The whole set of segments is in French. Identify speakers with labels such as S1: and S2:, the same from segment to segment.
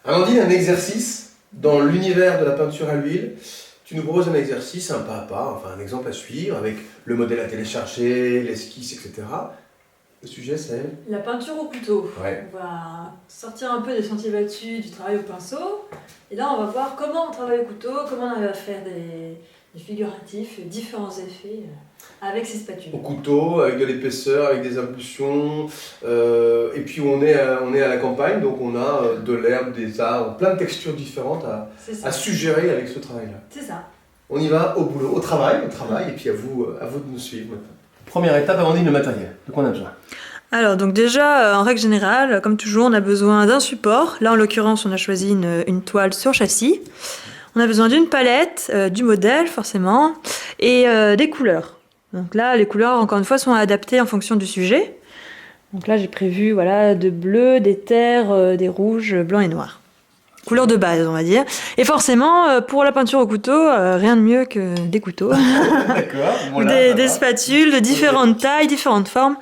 S1: Amandine, un exercice dans l'univers de la peinture à l'huile. Tu nous proposes un exercice, un pas à pas, enfin un exemple à suivre, avec le modèle à télécharger, l'esquisse, etc. Le sujet, c'est...
S2: La peinture au couteau.
S1: Ouais.
S2: On va sortir un peu des sentiers battus du travail au pinceau. Et là, on va voir comment on travaille au couteau, comment on arrive à faire des figuratifs, différents effets avec ces spatules.
S1: Au couteau, avec de l'épaisseur, avec des impulsions. Et puis on est à la campagne, donc on a de l'herbe, des arbres, plein de textures différentes à suggérer avec ce travail-là.
S2: C'est ça.
S1: On y va au boulot, au travail, et puis à vous de nous suivre maintenant. Première étape, Amandine, le matériel. De quoi on a besoin?
S2: Alors, donc déjà, en règle générale, comme toujours, on a besoin d'un support. Là, en l'occurrence, on a choisi une toile sur châssis. On a besoin d'une palette, du modèle, forcément, et des couleurs. Donc là, les couleurs, encore une fois, sont adaptées en fonction du sujet. Donc là, j'ai prévu de bleu, des terres, des rouges, blancs et noirs. Couleur de base, on va dire. Et forcément, pour la peinture au couteau, rien de mieux que des couteaux.
S1: D'accord.
S2: Ou des spatules de différentes tailles, différentes formes.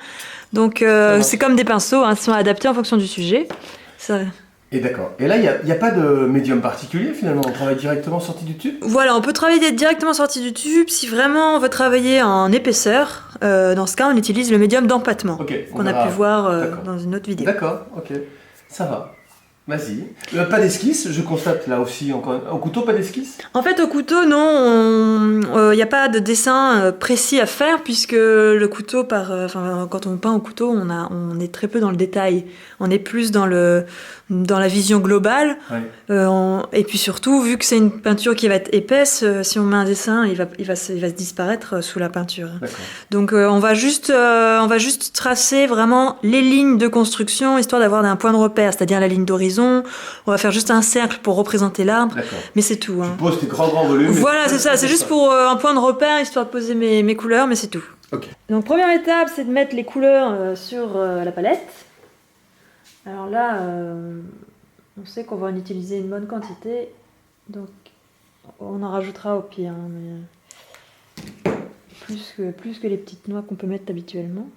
S2: Donc c'est comme des pinceaux, hein, sont adaptés en fonction du sujet. Ça...
S1: Et d'accord. Et là, il n'y a pas de médium particulier finalement, on travaille directement sorti du tube?
S2: Voilà, on peut travailler directement sorti du tube. Si vraiment on veut travailler en épaisseur, dans ce cas, on utilise le médium d'empattement, qu'on a pu voir dans une autre vidéo.
S1: D'accord, ok. Ça va. Vas-y. Pas d'esquisse, je constate là aussi. Encore... Au couteau, pas d'esquisse?
S2: En fait, au couteau, non, il n'y a pas de dessin précis à faire puisque le couteau, quand on peint au couteau, on est très peu dans le détail. On est plus dans la vision globale.
S1: Ouais.
S2: Et puis surtout, vu que c'est une peinture qui va être épaisse, si on met un dessin, il va se disparaître sous la peinture. Donc on va juste tracer vraiment les lignes de construction, histoire d'avoir un point de repère, c'est-à-dire la ligne d'horizon. On va faire juste un cercle pour représenter l'arbre, mais c'est tout.
S1: Tu poses tes grands volumes.
S2: Voilà, c'est ça, c'est juste pour un point de repère, histoire de poser mes couleurs, mais c'est tout.
S1: Okay.
S2: Donc première étape, c'est de mettre les couleurs sur la palette. Alors là, on sait qu'on va en utiliser une bonne quantité, donc on en rajoutera au pire, mais plus que les petites noix qu'on peut mettre habituellement.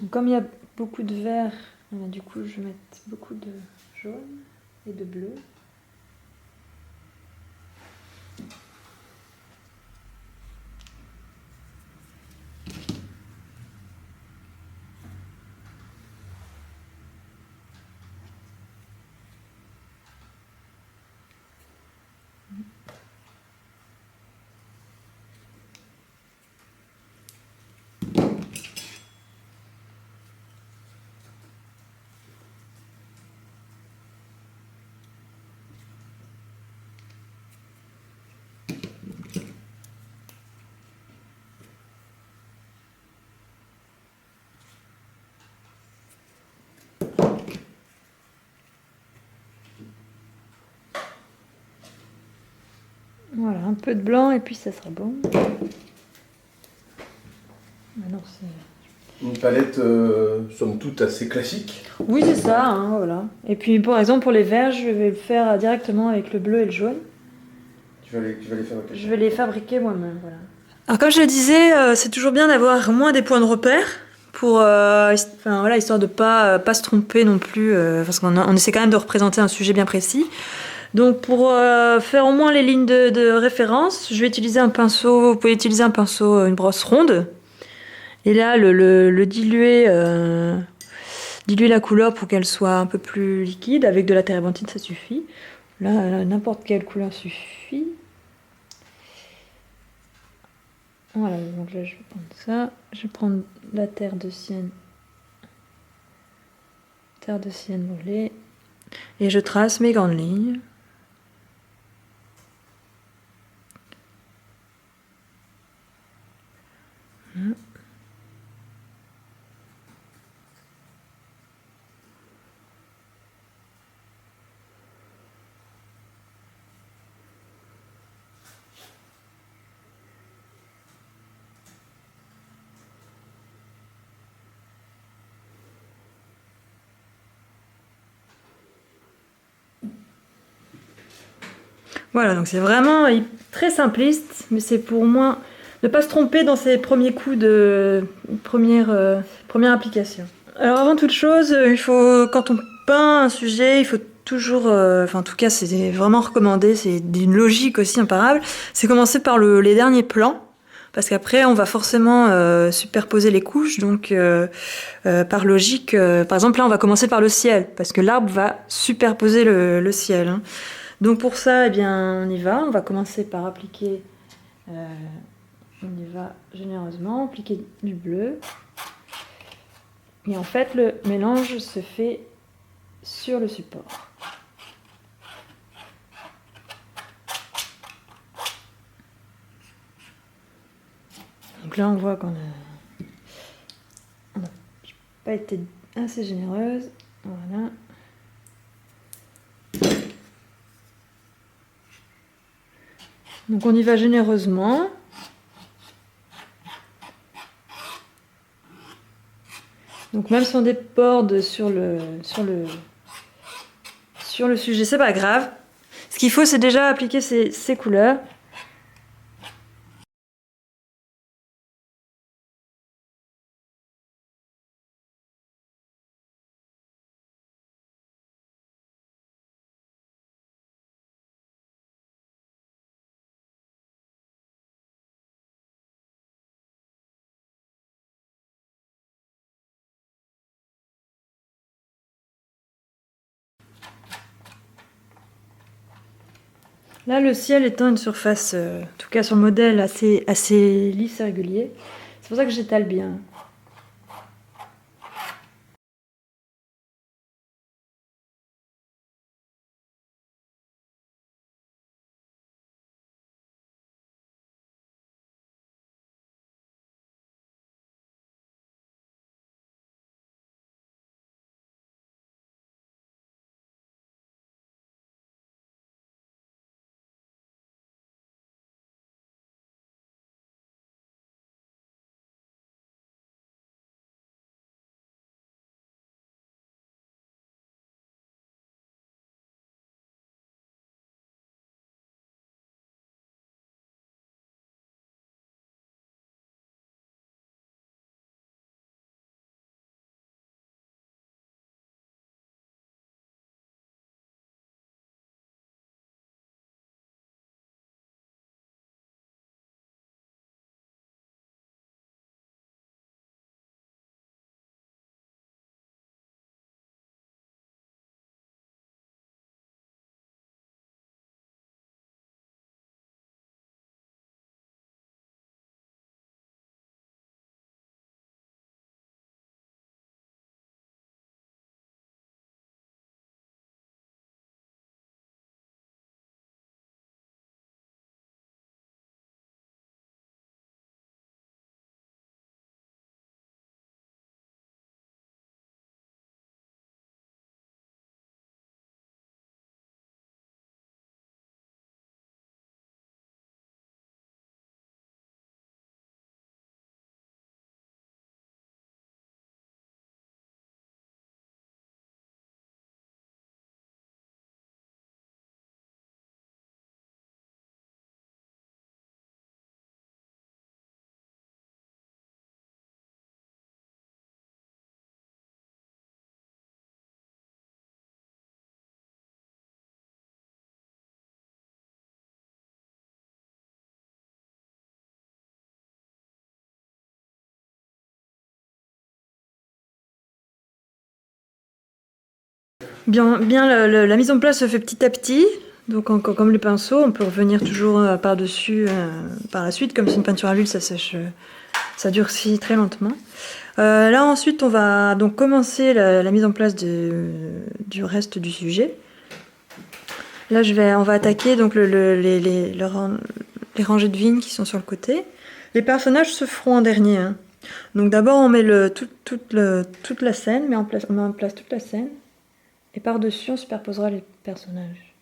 S2: Comme il y a beaucoup de vert, du coup je vais mettre beaucoup de jaune et de bleu. Voilà, un peu de blanc et puis ça sera bon. Non,
S1: une palette, somme toute, assez classique.
S2: Oui, c'est ça, hein, voilà. Et puis, par exemple, pour les verts, je vais le faire directement avec le bleu et le jaune.
S1: Tu vas les fabriquer?
S2: Je vais les fabriquer moi-même, voilà. Alors, comme je le disais, c'est toujours bien d'avoir au moins des points de repère pour, histoire de pas se tromper non plus, parce qu'on essaie quand même de représenter un sujet bien précis. Donc pour faire au moins les lignes de référence, je vais utiliser un pinceau, vous pouvez utiliser un pinceau, une brosse ronde. Et là, le diluer la couleur pour qu'elle soit un peu plus liquide. Avec de la térébenthine, ça suffit. Là, n'importe quelle couleur suffit. Voilà, donc là, je vais prendre ça. Je vais prendre la terre de sienne brûlée. Et je trace mes grandes lignes. Voilà, donc c'est vraiment très simpliste, mais c'est pour moi ne pas se tromper dans ses premiers coups de première application. Alors avant toute chose, il faut, quand on peint un sujet, il faut toujours, enfin en tout cas c'est vraiment recommandé, c'est d'une logique aussi imparable, c'est commencer par les derniers plans. Parce qu'après, on va forcément superposer les couches, donc par logique, par exemple là, on va commencer par le ciel, parce que l'arbre va superposer le ciel. Hein. Donc pour ça, eh bien, on va commencer par appliquer, on y va généreusement, appliquer du bleu. Et en fait, le mélange se fait sur le support. Donc là, on voit qu'on n'a pas été assez généreuse. Voilà. Donc on y va généreusement. Donc même si on déborde sur le sujet, c'est pas grave. Ce qu'il faut, c'est déjà appliquer ces couleurs. Là, le ciel étant une surface, en tout cas sur le modèle, assez lisse et régulier, c'est pour ça que j'étale bien. Bien la mise en place se fait petit à petit. Donc comme le pinceau, on peut revenir toujours par-dessus par la suite. Comme c'est une peinture à l'huile, ça sèche, ça durcit très lentement. Là ensuite, on va donc commencer la mise en place du reste du sujet. Là, on va attaquer donc les rangées de vignes qui sont sur le côté. Les personnages se feront en dernier. Hein. Donc d'abord, on met toute la scène, on met en place toute la scène. Et par-dessus, on superposera les personnages.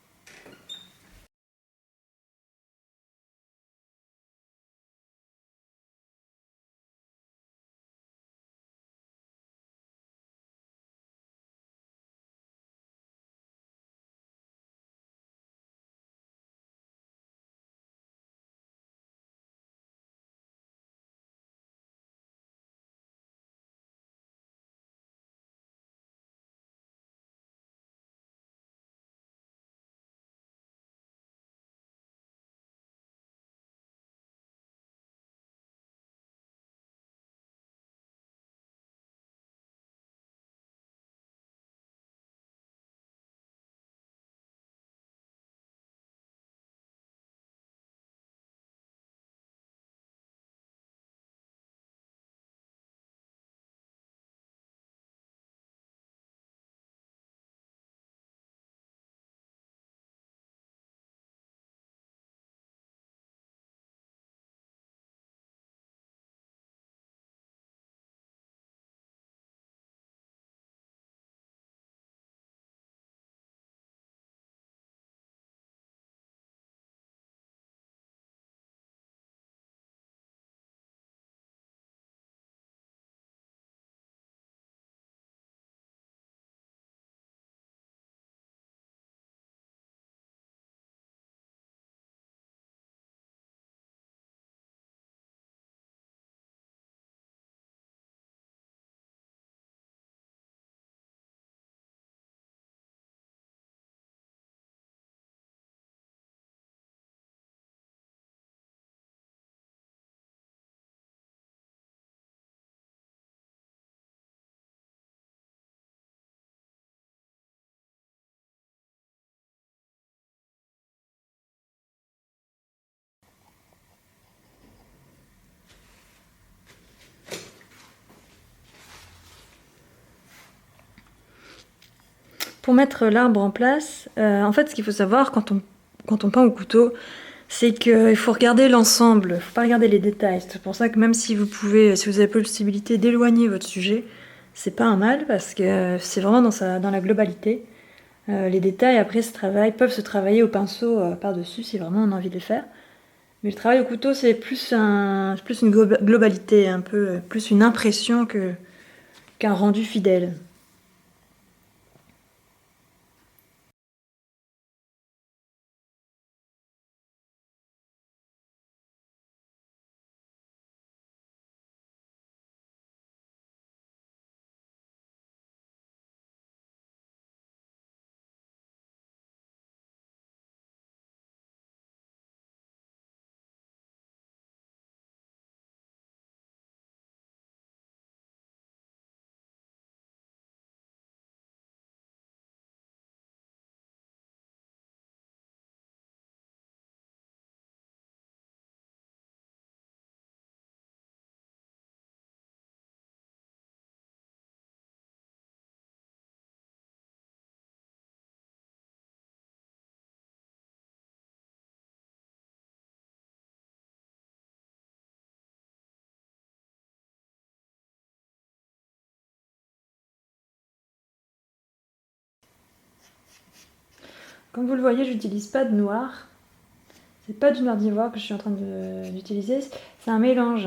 S2: pour mettre l'arbre en place, en fait, ce qu'il faut savoir quand on peint au couteau, c'est qu'il faut regarder l'ensemble, il ne faut pas regarder les détails. C'est pour ça que même si vous avez possibilité d'éloigner votre sujet, c'est pas un mal parce que c'est vraiment dans la globalité. Les détails après peuvent se travailler au pinceau par-dessus si vraiment on a envie de les faire. Mais le travail au couteau, c'est plus une globalité, un peu plus une impression qu'un rendu fidèle. Comme vous le voyez, j'utilise pas de noir. C'est pas du noir d'ivoire que je suis en train d'utiliser. C'est un mélange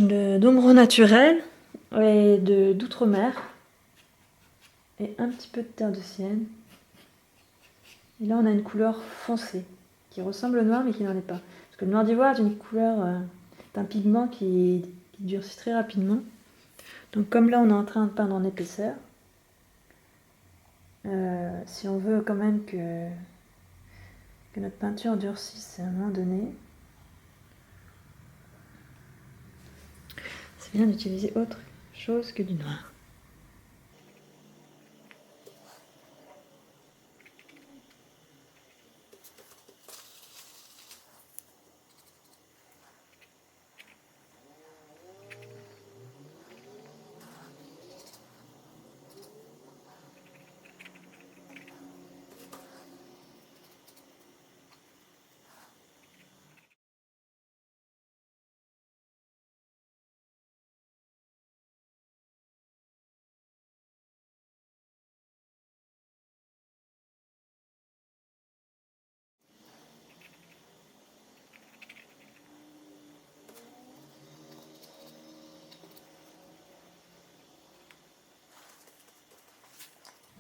S2: d'ombre naturelle et d'outre-mer et un petit peu de terre de Sienne. Et là, on a une couleur foncée qui ressemble au noir mais qui n'en est pas. Parce que le noir d'ivoire est une couleur, d'un pigment qui durcit très rapidement. Donc comme là, on est en train de peindre en épaisseur, si on veut quand même que notre peinture durcisse à un moment donné, c'est bien d'utiliser autre chose que du noir.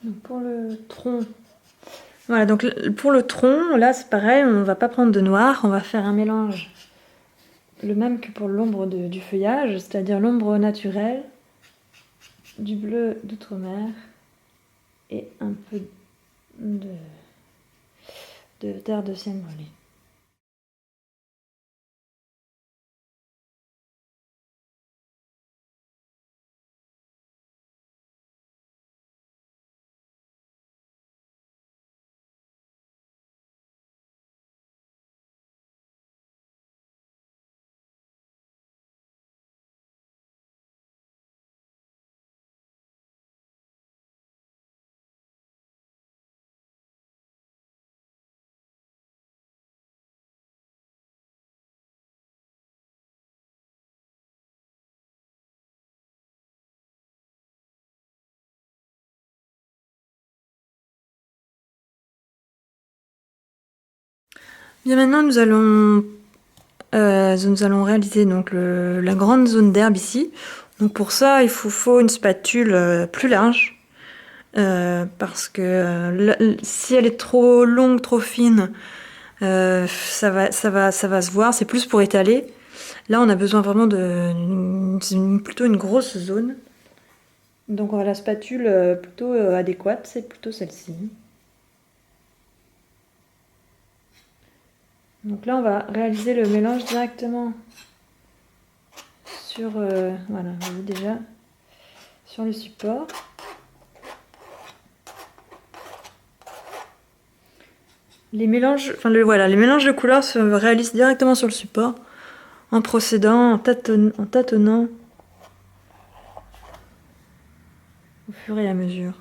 S2: Donc pour le tronc, voilà, donc pour le tronc, là c'est pareil, on va pas prendre de noir, on va faire un mélange, le même que pour l'ombre du feuillage, c'est-à-dire l'ombre naturelle, du bleu d'outre-mer et un peu de terre de Sienne brûlée. Bien maintenant nous allons réaliser donc la grande zone d'herbe ici. Donc pour ça il faut une spatule plus large parce que si elle est trop longue, trop fine, ça va se voir. C'est plus pour étaler. Là on a besoin vraiment plutôt une grosse zone. Donc la spatule plutôt adéquate, c'est plutôt celle-ci. Donc là, on va réaliser le mélange directement sur, voilà, vous voyez déjà, sur le support. Les mélanges de couleurs se réalisent directement sur le support en procédant, en tâtonnant au fur et à mesure.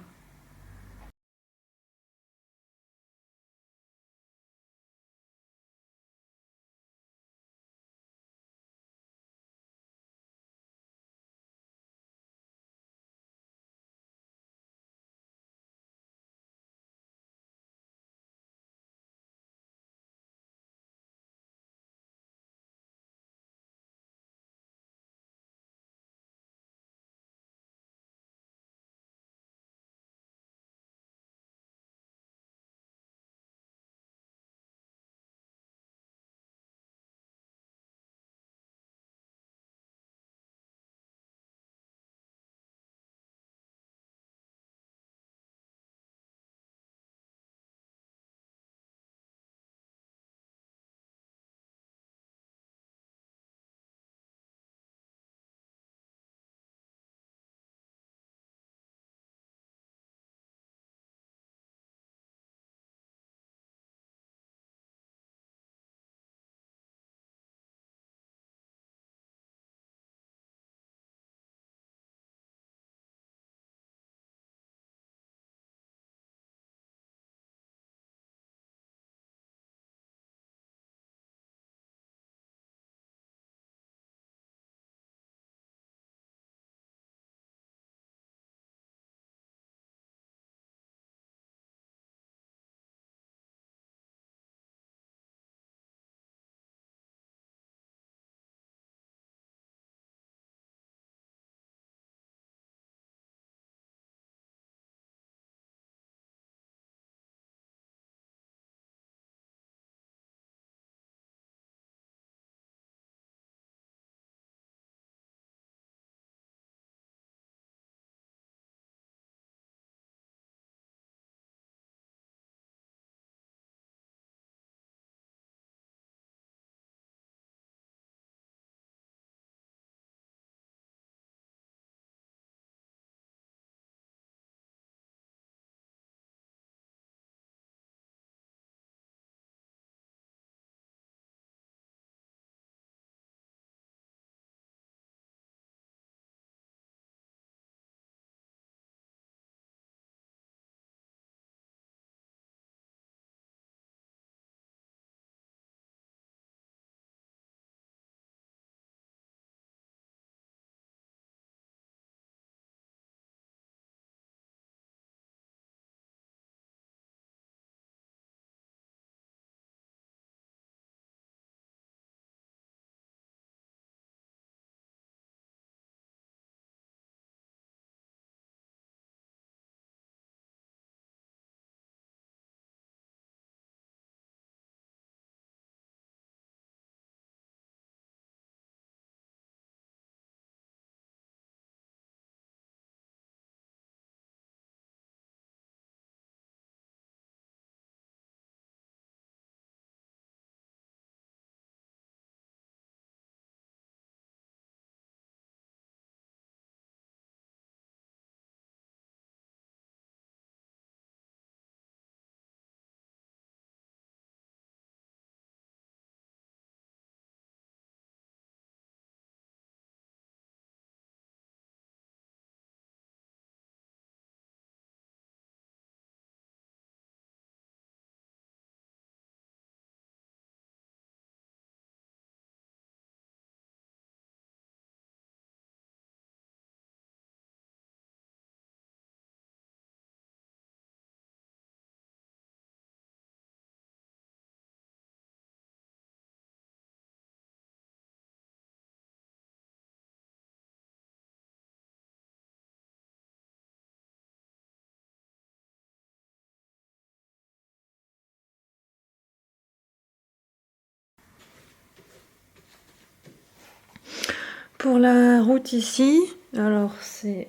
S2: Pour la route ici, alors c'est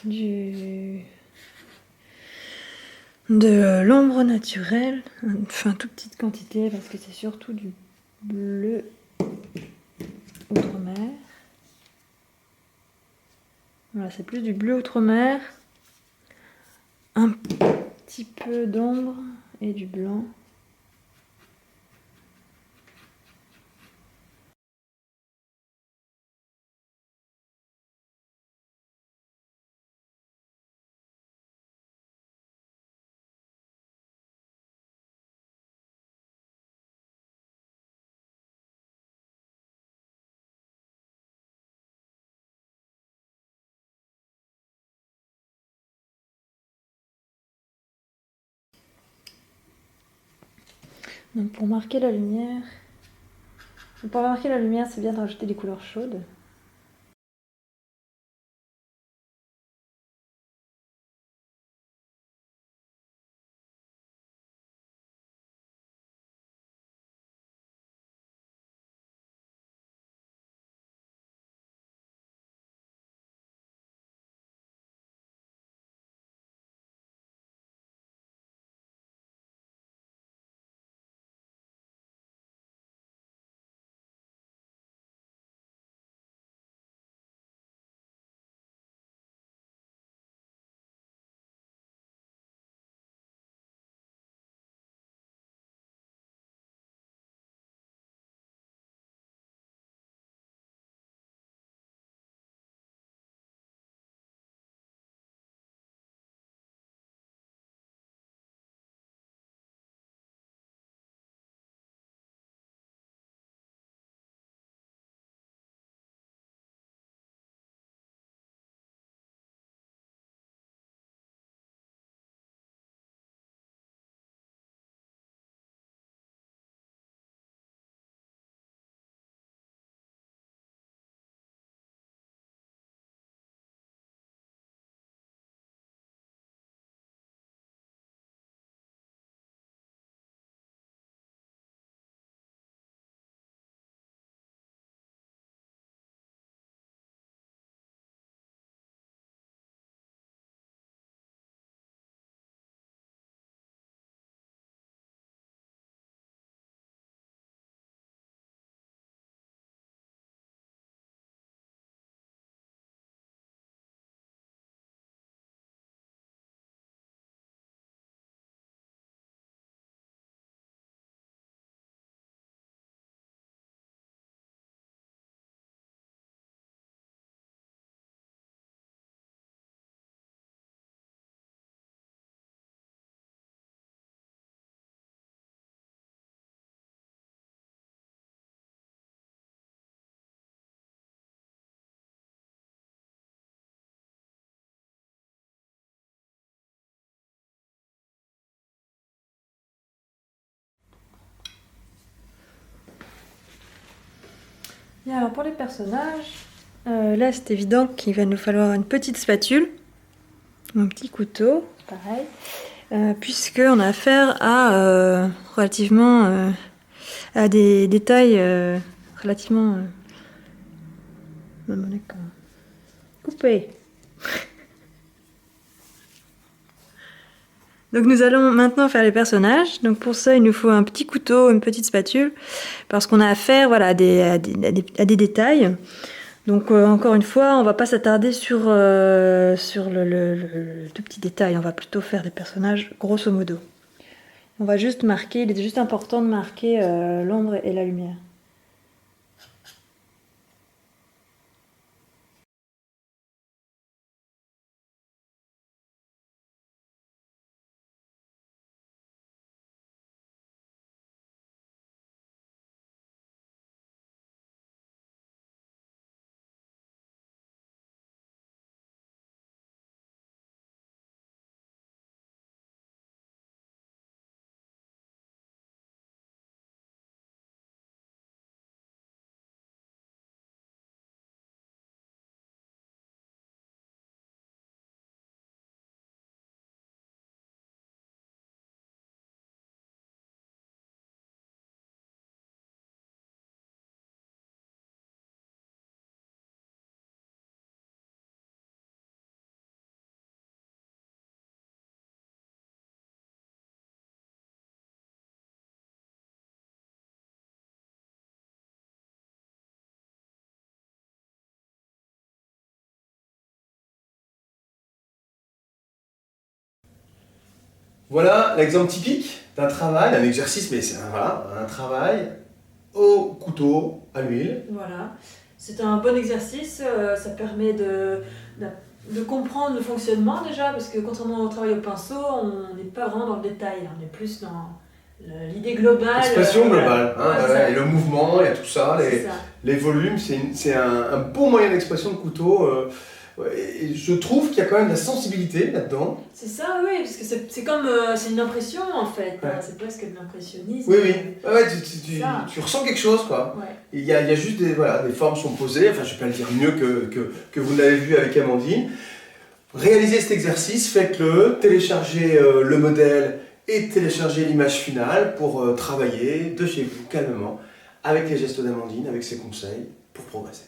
S2: de l'ombre naturelle, enfin toute petite quantité parce que c'est surtout du bleu outre-mer. Voilà, c'est plus du bleu outre-mer, un petit peu d'ombre et du blanc. Donc pour marquer la lumière, c'est bien de rajouter des couleurs chaudes. Bien, alors pour les personnages, là c'est évident qu'il va nous falloir une petite spatule, un petit couteau, pareil, puisqu'on a affaire à relativement à des détails relativement coupés. Donc nous allons maintenant faire les personnages. Donc pour ça, il nous faut un petit couteau, une petite spatule, parce qu'on a affaire voilà, à des détails. Donc encore une fois, on va pas s'attarder sur le tout petit détail. On va plutôt faire des personnages grosso modo. On va juste marquer, il est juste important de marquer l'ombre et la lumière.
S1: Voilà l'exemple typique d'un travail, d'un exercice, mais c'est un travail au couteau, à l'huile.
S2: Voilà. C'est un bon exercice, ça permet de comprendre le fonctionnement déjà, parce que contrairement au travail au pinceau, on n'est pas vraiment dans le détail, on est plus dans l'idée globale.
S1: L'expression globale,
S2: voilà.
S1: et le mouvement, il y a tout ça, les volumes, c'est un bon moyen d'expression de couteau. Et je trouve qu'il y a quand même de la sensibilité là-dedans.
S2: C'est ça, oui, parce que c'est comme c'est une impression en fait,
S1: Ouais.
S2: c'est presque de l'impressionnisme.
S1: Oui, tu ressens quelque chose, quoi.
S2: Ouais.
S1: Il y a juste des formes sont posées, enfin je ne vais pas le dire mieux que vous l'avez vu avec Amandine. Réalisez cet exercice, faites-le, téléchargez le modèle et téléchargez l'image finale pour travailler de chez vous, calmement, avec les gestes d'Amandine, avec ses conseils, pour progresser.